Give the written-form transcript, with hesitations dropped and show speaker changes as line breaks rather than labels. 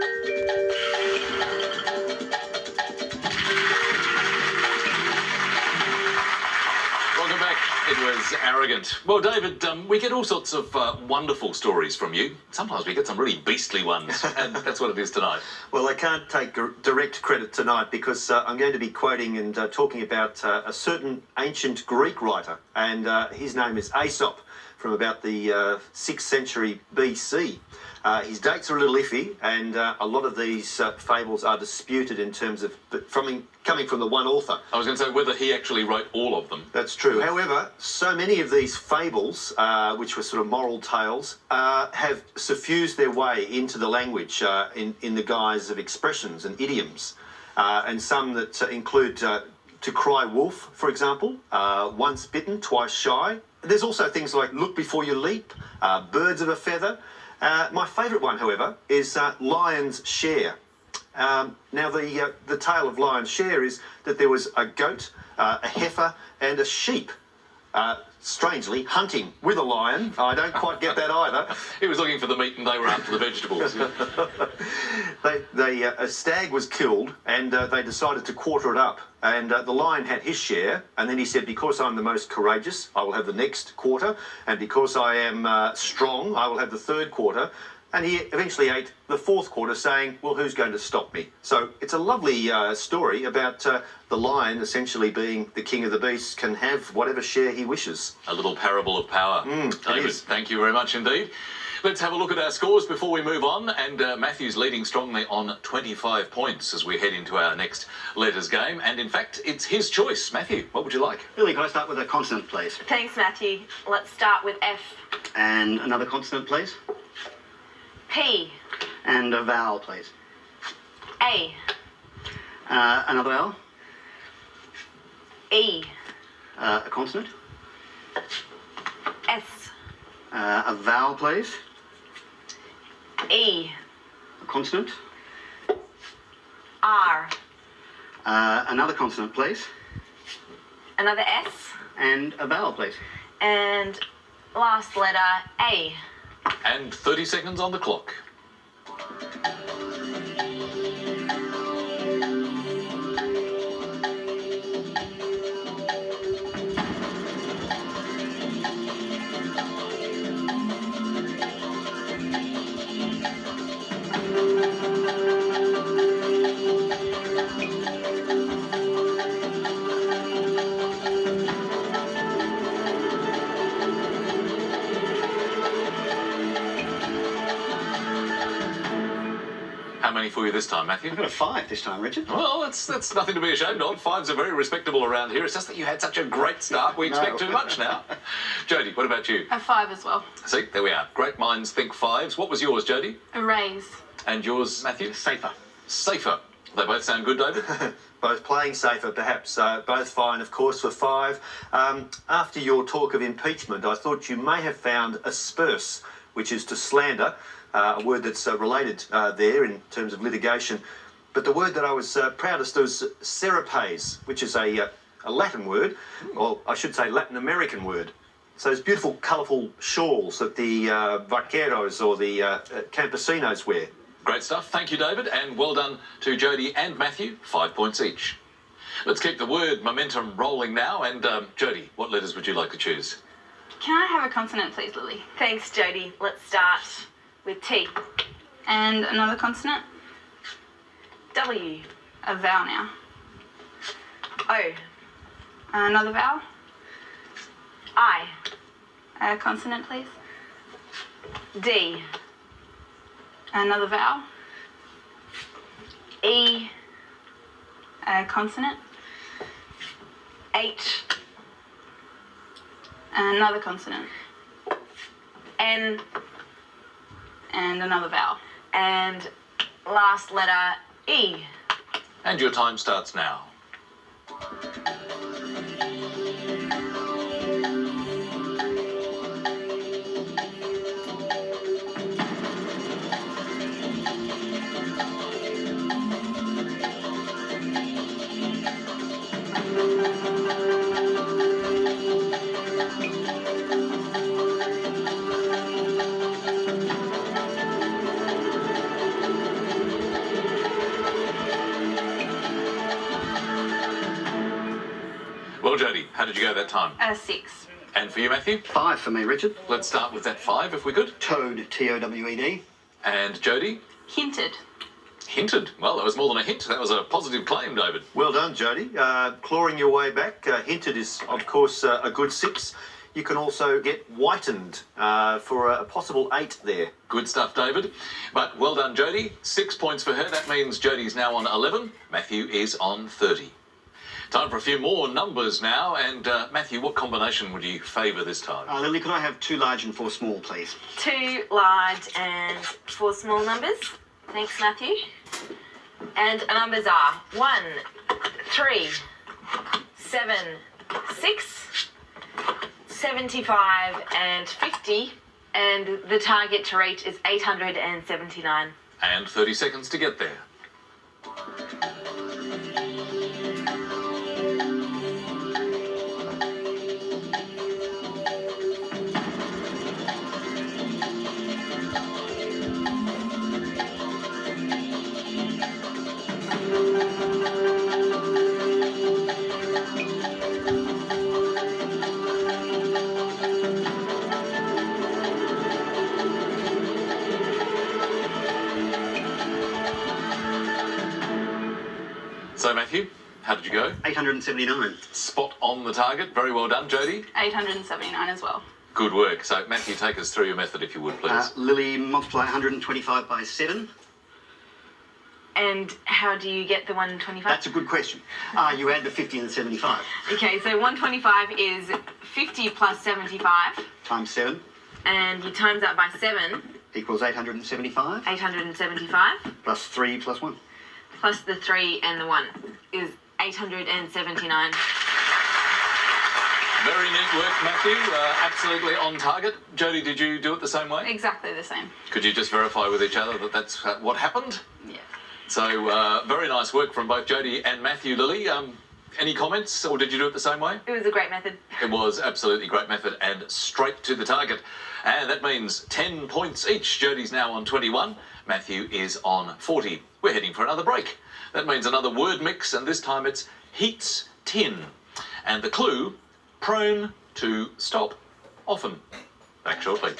Welcome back. It was arrogant. Well, David, we get all sorts of wonderful stories from you. Sometimes we get some really beastly ones, and that's what it is tonight.
Well, I can't take direct credit tonight because I'm going to be quoting and talking about a certain ancient Greek writer, and his name is Aesop, from about the 6th century BC. His dates are a little iffy, and a lot of these fables are disputed in terms of coming from the one author.
I was going to say whether he actually wrote all of them.
That's true. However, so many of these fables, which were sort of moral tales, have suffused their way into the language in the guise of expressions and idioms, and some that include to cry wolf, for example, once bitten, twice shy. There's also things like look before you leap, birds of a feather. My favourite one, however, is lion's share. Now, the tale of lion's share is that there was a goat, a heifer and a sheep, strangely, hunting with a lion. I don't quite get that either.
He was looking for the meat and they were after the vegetables.
A stag was killed and they decided to quarter it up. And the lion had his share, and then he said, because I'm the most courageous, I will have the next quarter, and because I am strong, I will have the third quarter. And he eventually ate the fourth quarter, saying, well, who's going to stop me? So it's a lovely story about the lion essentially being the king of the beasts, can have whatever share he wishes.
A little parable of power. David, thank you very much indeed. Let's have a look at our scores before we move on, and Matthew's leading strongly on 25 points as we head into our next letters game, and in fact it's his choice. Matthew, what would you like?
Lily, can I start with a consonant, please?
Thanks, Matthew. Let's start with F.
And another consonant, please?
P.
And a vowel, please?
A.
Another vowel?
E.
A consonant?
S.
A vowel, please?
E.
A consonant?
R.
Another consonant, please?
Another S.
And a vowel, please?
And last letter, A.
And 30 seconds on the clock. How many for you this time, Matthew?
I've got a 5 this time, Richard.
Well, that's nothing to be ashamed of. 5s are very respectable around here. It's just that you had such a great start. We expect too much now. Jodi, what about you?
A 5 as well.
See, there we are. Great minds think 5s. What was yours, Jodi?
A raise.
And yours, Matthew?
Safer.
Safer. They both sound good, David?
Both playing safer, perhaps. Both fine, of course, for 5. After your talk of impeachment, I thought you may have found asperse, which is to slander, a word that's related there in terms of litigation. But the word that I was proudest of was serapes, which is a Latin word, or I should say Latin American word. So those beautiful, colourful shawls that the vaqueros or the campesinos wear.
Great stuff. Thank you, David, and well done to Jodi and Matthew. 5 points each. Let's keep the word momentum rolling now, and Jodi, what letters would you like to choose?
Can I have a consonant, please, Lily?
Thanks, Jodi. Let's start with T.
And another consonant?
W.
A vowel now.
O.
Another vowel?
I.
A consonant, please.
D.
Another vowel?
E.
A consonant?
H.
Another consonant.
N.
And another vowel.
And last letter, E.
And your time starts now. Well, Jodi, how did you go that time?
6.
And for you, Matthew?
5 for me, Richard.
Let's start with that 5, if we could.
Toad, T-O-W-E-D.
And Jodi?
Hinted.
Hinted. Well, that was more than a hint. That was a positive claim, David.
Well done, Jodi. Clawing your way back. Hinted is, of course, a good 6. You can also get whitened for a possible 8 there.
Good stuff, David. But well done, Jodi. 6 points for her. That means Jodi's now on 11. Matthew is on 30. Time for a few more numbers now. And Matthew, what combination would you favour this time?
Lily, could I have 2 large and 4 small, please?
2 large and 4 small numbers. Thanks, Matthew. And our numbers are 1, 3, 7, 6, 75 and 50. And the target to reach is 879.
And 30 seconds to get there. So, Matthew, how did you go?
879.
Spot on the target. Very well done, Jodi.
879 as well.
Good work. So, Matthew, take us through your method, if you would, please.
Lily, multiply 125 by 7.
And how do you get the 125?
That's a good question. You add the 50 and the 75.
Okay, so 125 is 50 plus 75.
Times 7
And you times that by 7,
equals 875.
875.
Plus 3 plus 1.
Plus the 3 and the 1 is 879.
Very neat work, Matthew. Absolutely on target. Jodi, did you do it the same way?
Exactly the same.
Could you just verify with each other that that's what happened?
Yeah.
So, very nice work from both Jodi and Matthew. Lily, any comments, or did you do it the same way?
It was a great method.
It was absolutely great method and straight to the target. And that means 10 points each. Jodi's now on 21. Matthew is on 40. We're heading for another break. That means another word mix, and this time it's heats tin. And the clue, prone to stop often. Back shortly.